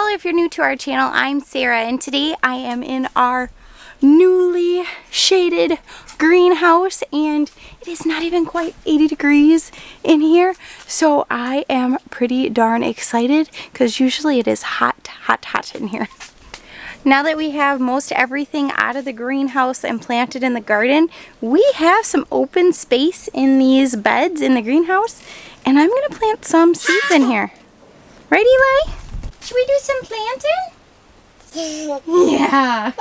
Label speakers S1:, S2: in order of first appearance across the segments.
S1: Hello, if you're new to our channel, I'm Sarah, and today I am in our newly shaded greenhouse, and it is not even quite 80 degrees in here, so I am pretty darn excited because usually it is hot in here. Now that we have most everything out of the greenhouse and planted in the garden, we have some open space in these beds in the greenhouse, and I'm going to plant some seeds in here. Right, Eli? Should we do some planting? Yeah.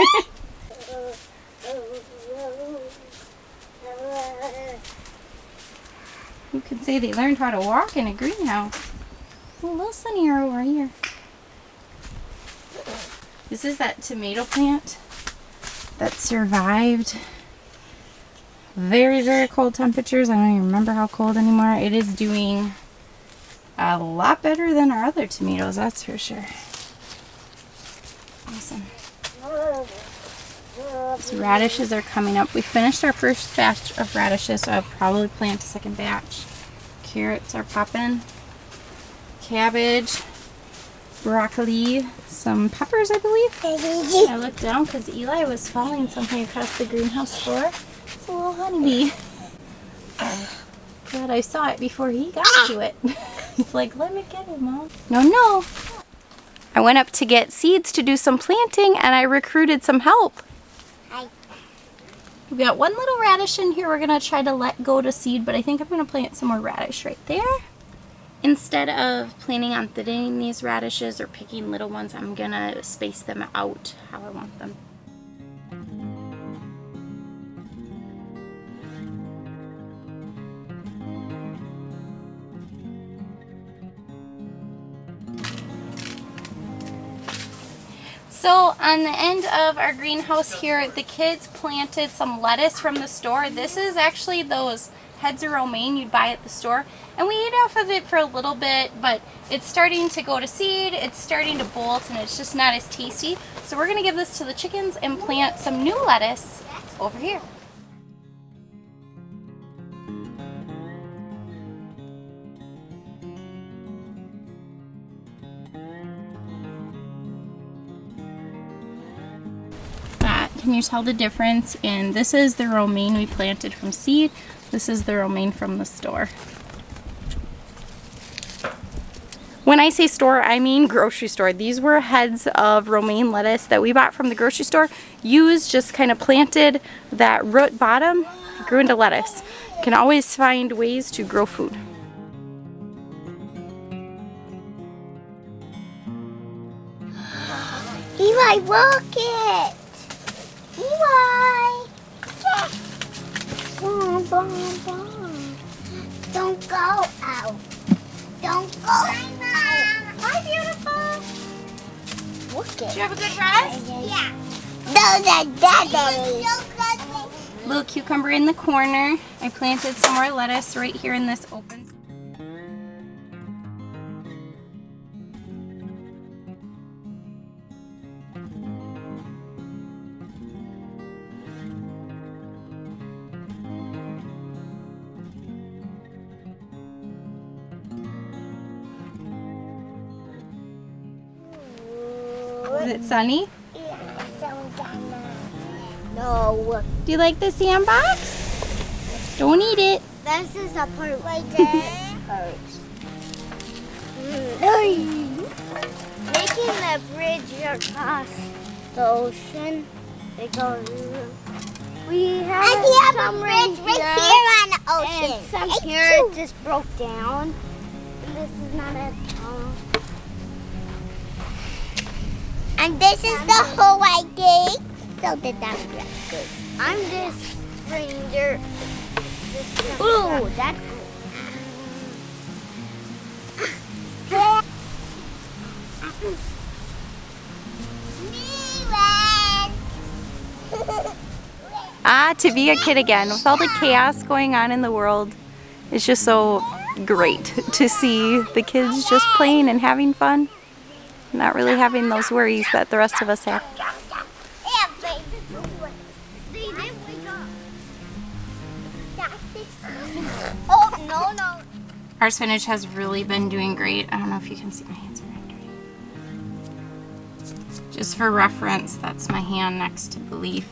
S1: You could say they learned how to walk in a greenhouse. A little sunnier over here. This is that tomato plant that survived very, very cold temperatures. I don't even remember how cold anymore. It is doing a lot better than our other tomatoes, that's for sure. Awesome. These radishes are coming up. We finished our first batch of radishes, so I'll probably plant a second batch. Carrots are popping. Cabbage. Broccoli. Some peppers, I believe. I looked down because Eli was following something across the greenhouse floor. It's a little honeybee. Glad I saw it before he got to it. He's like, let me get it, Mom. No. I went up to get seeds to do some planting, and I recruited some help. Hi. We've got one little radish in here we're going to try to let go to seed, but I think I'm going to plant some more radish right there. Instead of planning on thinning these radishes or picking little ones, I'm going to space them out how I want them. So on the end of our greenhouse here, the kids planted some lettuce from the store. This is actually those heads of romaine you'd buy at the store. And we ate off of it for a little bit, but it's starting to go to seed, it's starting to bolt, and it's just not as tasty. So we're going to give this to the chickens and plant some new lettuce over here. Can you tell the difference? And this is the romaine we planted from seed. This is the romaine from the store. When I say store, I mean grocery store. These were heads of romaine lettuce that we bought from the grocery store. Used, just kind of planted that root bottom, grew into lettuce. You can always find ways to grow food.
S2: Eli, look it! Eli! Yeah. Boom, boom, boom. Don't go out. Don't go out.
S1: Hi, beautiful.
S2: Look it.
S1: Did you have a good rest?
S2: Yeah. Those are daddy.
S1: Little cucumber in the corner. I planted some more lettuce right here in this open. Is it sunny?
S2: Yeah, so no.
S1: Do you like the sandbox? Don't eat it.
S2: This is the part right there. Hurts. Making the bridge across the ocean. They go. We have some bridge right here on the ocean. And some here just broke down. And this is not a tunnel. And this is the whole idea. So that's good. I'm this ranger. Ooh, that's
S1: To be a kid again with all the chaos going on in the world. It's just so great to see the kids just playing and having fun. Not really having those worries that the rest of us have.
S2: Oh, no.
S1: Our spinach has really been doing great. I don't know if you can see my hands are dirty. Just for reference, that's my hand next to the leaf.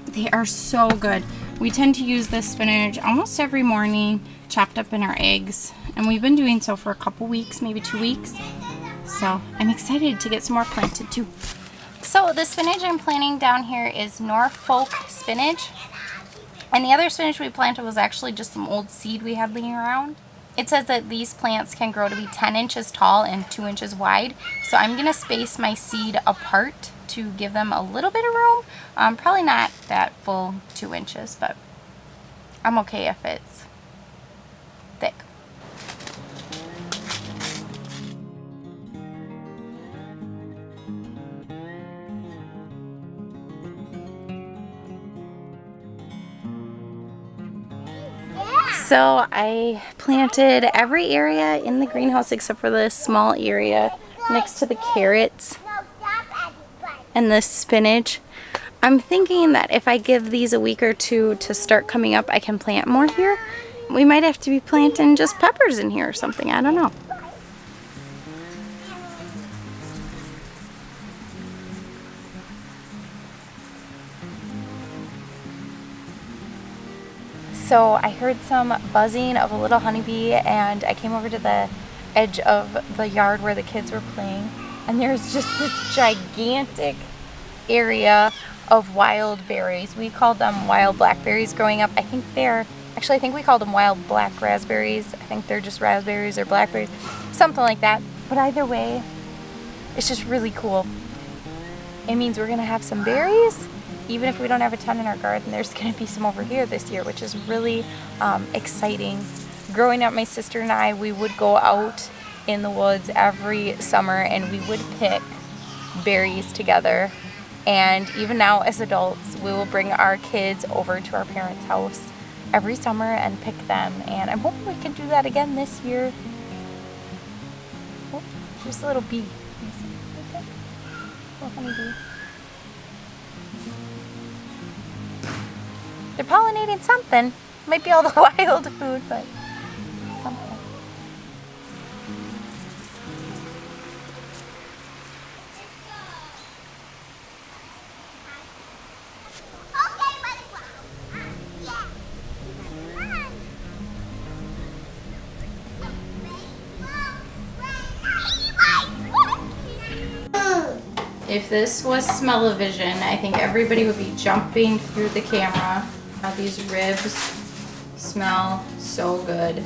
S1: They are so good. We tend to use this spinach almost every morning, chopped up in our eggs. And we've been doing so for a couple weeks, maybe 2 weeks. So I'm excited to get some more planted too. So the spinach I'm planting down here is Norfolk spinach. And the other spinach we planted was actually just some old seed we had laying around. It says that these plants can grow to be 10 inches tall and 2 inches wide. So I'm going to space my seed apart to give them a little bit of room. Probably not that full 2 inches, but I'm okay if it's thick. So I planted every area in the greenhouse except for this small area next to the carrots and the spinach. I'm thinking that if I give these a week or two to start coming up, I can plant more here. We might have to be planting just peppers in here or something. I don't know. So I heard some buzzing of a little honeybee and I came over to the edge of the yard where the kids were playing, and there's just this gigantic area of wild berries. We called them wild blackberries growing up. I think we called them wild black raspberries. I think they're just raspberries or blackberries, something like that. But either way, it's just really cool. It means we're gonna have some berries. Even if we don't have a ton in our garden, there's going to be some over here this year, which is really exciting. Growing up, my sister and I, we would go out in the woods every summer and we would pick berries together. And even now as adults, we will bring our kids over to our parents' house every summer and pick them. And I'm hoping we can do that again this year. Oh, there's a little bee. Okay. Little honeybee. They're pollinating something. Might be all the wild food, but something. If this was smell-o-vision, I think everybody would be jumping through the camera. These ribs smell so good,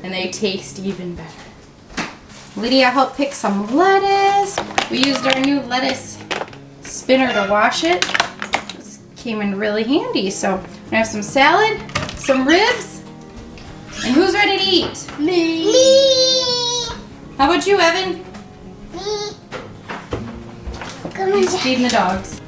S1: and they taste even better. Lydia helped pick some lettuce. We used our new lettuce spinner to wash it. This came in really handy. So we're gonna have some salad, some ribs, and who's ready to eat?
S2: Me.
S1: How about you, Evan?
S2: Me.
S1: He's feeding the dogs.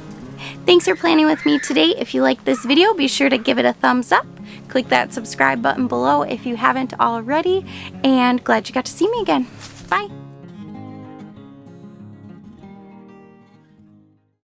S3: Thanks for planning with me today. If you like this video, be sure to give it a thumbs up. Click that subscribe button below if you haven't already. And glad you got to see me again. Bye.